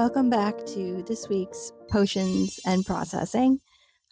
Welcome back to this week's Potions and Processing.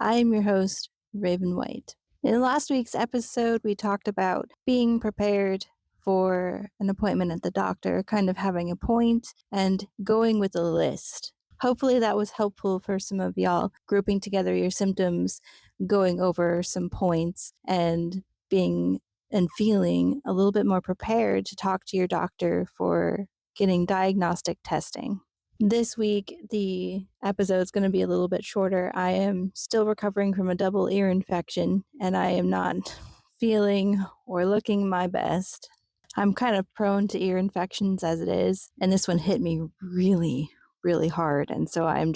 I am your host, Raven White. In last week's episode, we talked about being prepared for an appointment at the doctor, kind of having a point and going with a list. Hopefully that was helpful for some of y'all, grouping together your symptoms, going over some points, and being and feeling a little bit more prepared to talk to your doctor for getting diagnostic testing. This week, the episode's going to be a little bit shorter. I am still recovering from a double ear infection, and I am not feeling or looking my best. I'm kind of prone to ear infections as it is, and this one hit me really, really hard, and so I'm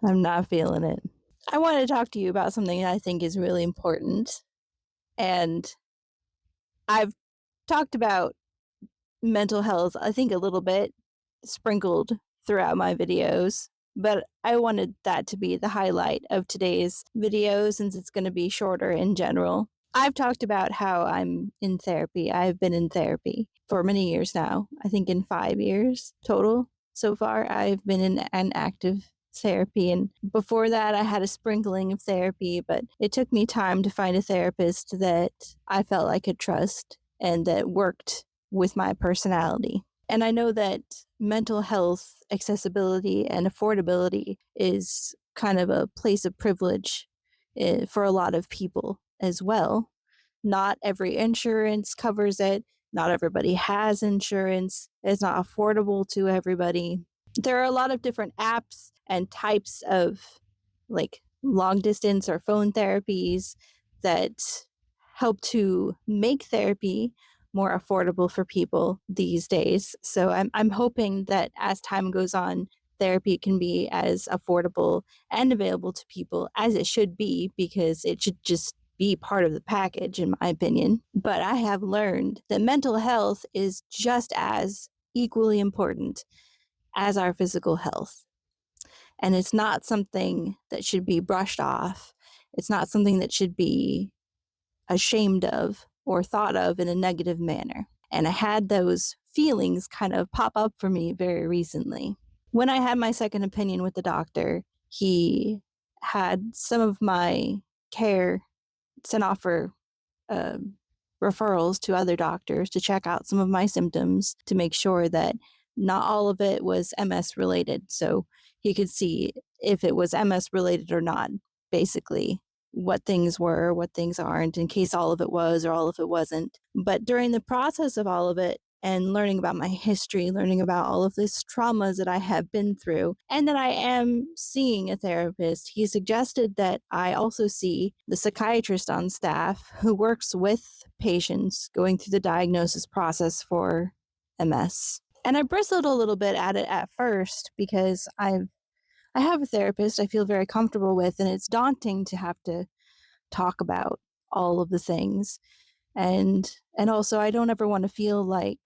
not feeling it. I wanted to talk to you about something that I think is really important, and I've talked about mental health, I think a little bit, sprinkled throughout my videos, but I wanted that to be the highlight of today's video since it's going to be shorter in general. I've talked about how I'm in therapy. I've been in therapy for many years now. I think in 5 years total so far, I've been in an active therapy. And before that, I had a sprinkling of therapy, but it took me time to find a therapist that I felt I could trust and that worked with my personality. And I know that mental health accessibility and affordability is kind of a place of privilege for a lot of people as well. Not every insurance covers it. Not everybody has insurance. It's not affordable to everybody. There are a lot of different apps and types of like long distance or phone therapies that help to make therapy more affordable for people these days. So I'm hoping that as time goes on, therapy can be as affordable and available to people as it should be, because it should just be part of the package, in my opinion. But I have learned that mental health is just as equally important as our physical health. And it's not something that should be brushed off. It's not something that should be ashamed of or thought of in a negative manner. And I had those feelings kind of pop up for me very recently. When I had my second opinion with the doctor, he had some of my care sent off for referrals to other doctors to check out some of my symptoms to make sure that not all of it was MS related. So he could see if it was MS related or not, basically what things were, what things aren't, in case all of it was or all of it wasn't. But during the process of all of it and learning about my history, learning about all of these traumas that I have been through, and that I am seeing a therapist, he suggested that I also see the psychiatrist on staff who works with patients going through the diagnosis process for MS. And I bristled a little bit at it at first because I have a therapist I feel very comfortable with, and it's daunting to have to talk about all of the things. And also I don't ever want to feel like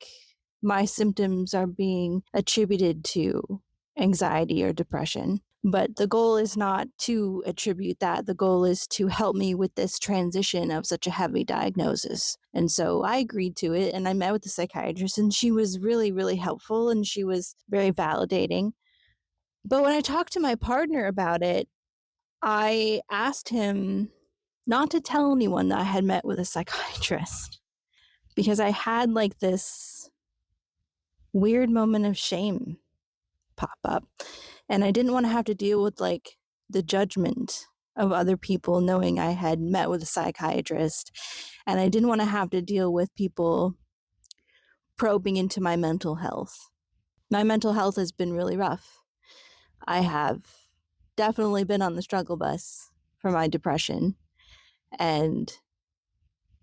my symptoms are being attributed to anxiety or depression. But the goal is not to attribute that. The goal is to help me with this transition of such a heavy diagnosis. And so I agreed to it, and I met with the psychiatrist, and she was really, really helpful, and she was very validating. But when I talked to my partner about it, I asked him not to tell anyone that I had met with a psychiatrist, because I had like this weird moment of shame pop up, and I didn't want to have to deal with like the judgment of other people knowing I had met with a psychiatrist, and I didn't want to have to deal with people probing into my mental health. My mental health has been really rough. I have definitely been on the struggle bus for my depression, and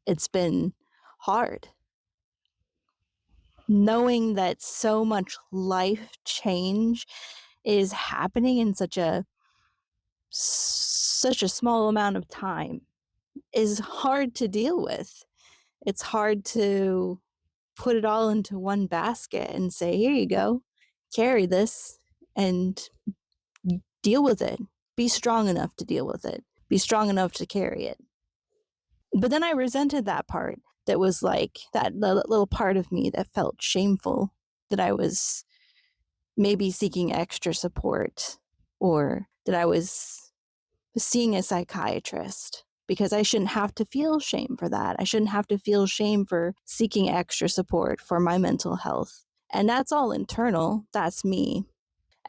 it's been hard. Knowing that so much life change is happening in such a small amount of time is hard to deal with. It's hard to put it all into one basket and say, here you go, carry this and deal with it. Be strong enough to deal with it. Be strong enough to carry it. But then I resented that part that was like that little part of me that felt shameful, that I was maybe seeking extra support, or that I was seeing a psychiatrist, because I shouldn't have to feel shame for that. I shouldn't have to feel shame for seeking extra support for my mental health. And that's all internal. That's me.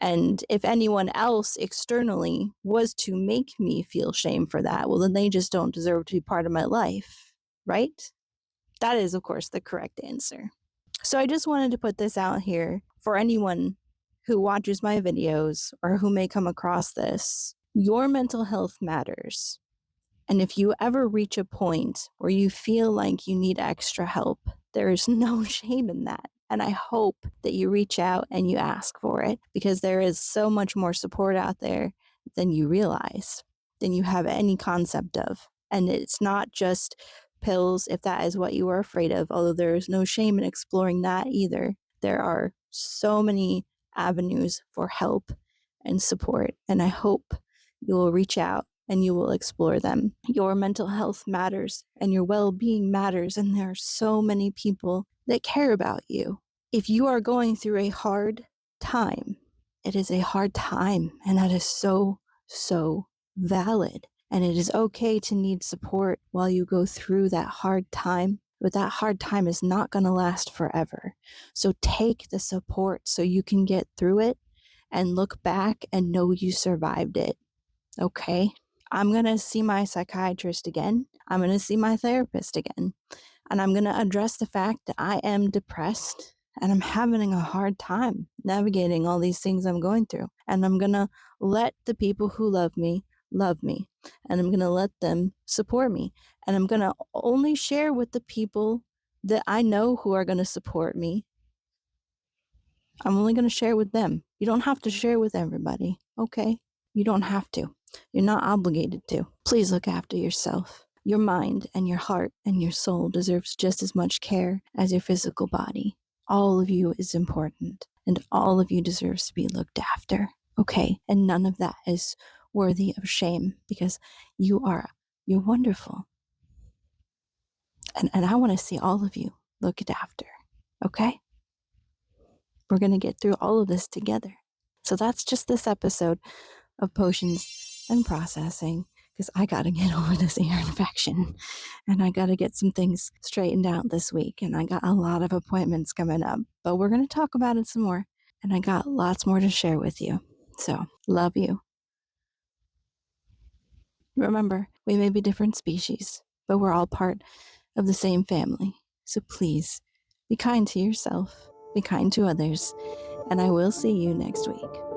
And if anyone else externally was to make me feel shame for that, well, then they just don't deserve to be part of my life, right? That is, of course, the correct answer. So I just wanted to put this out here for anyone who watches my videos or who may come across this. Your mental health matters. And if you ever reach a point where you feel like you need extra help, there is no shame in that. And I hope that you reach out and you ask for it, because there is so much more support out there than you realize, than you have any concept of. And it's not just pills, if that is what you are afraid of, although there is no shame in exploring that either. There are so many avenues for help and support. And I hope you will reach out and you will explore them. Your mental health matters and your well-being matters, and there are so many people that care about you. If you are going through a hard time, it is a hard time, and that is so, so valid. And it is okay to need support while you go through that hard time, but that hard time is not going to last forever. So take the support so you can get through it and look back and know you survived it. Okay? I'm going to see my psychiatrist again. I'm going to see my therapist again. And I'm going to address the fact that I am depressed and I'm having a hard time navigating all these things I'm going through. And I'm going to let the people who love me. And I'm going to let them support me. And I'm going to only share with the people that I know who are going to support me. I'm only going to share with them. You don't have to share with everybody, okay? You don't have to. You're not obligated to. Please look after yourself. Your mind and your heart and your soul deserves just as much care as your physical body. All of you is important, and all of you deserves to be looked after, okay? And none of that is worthy of shame, because you're wonderful. And I want to see all of you looked after, okay? We're going to get through all of this together. So that's just this episode of Potions and Processing, because I got to get over this ear infection and I got to get some things straightened out this week. And I got a lot of appointments coming up, but we're going to talk about it some more. And I got lots more to share with you. So, love you. Remember, we may be different species, but we're all part of the same family. So please, be kind to yourself, be kind to others, and I will see you next week.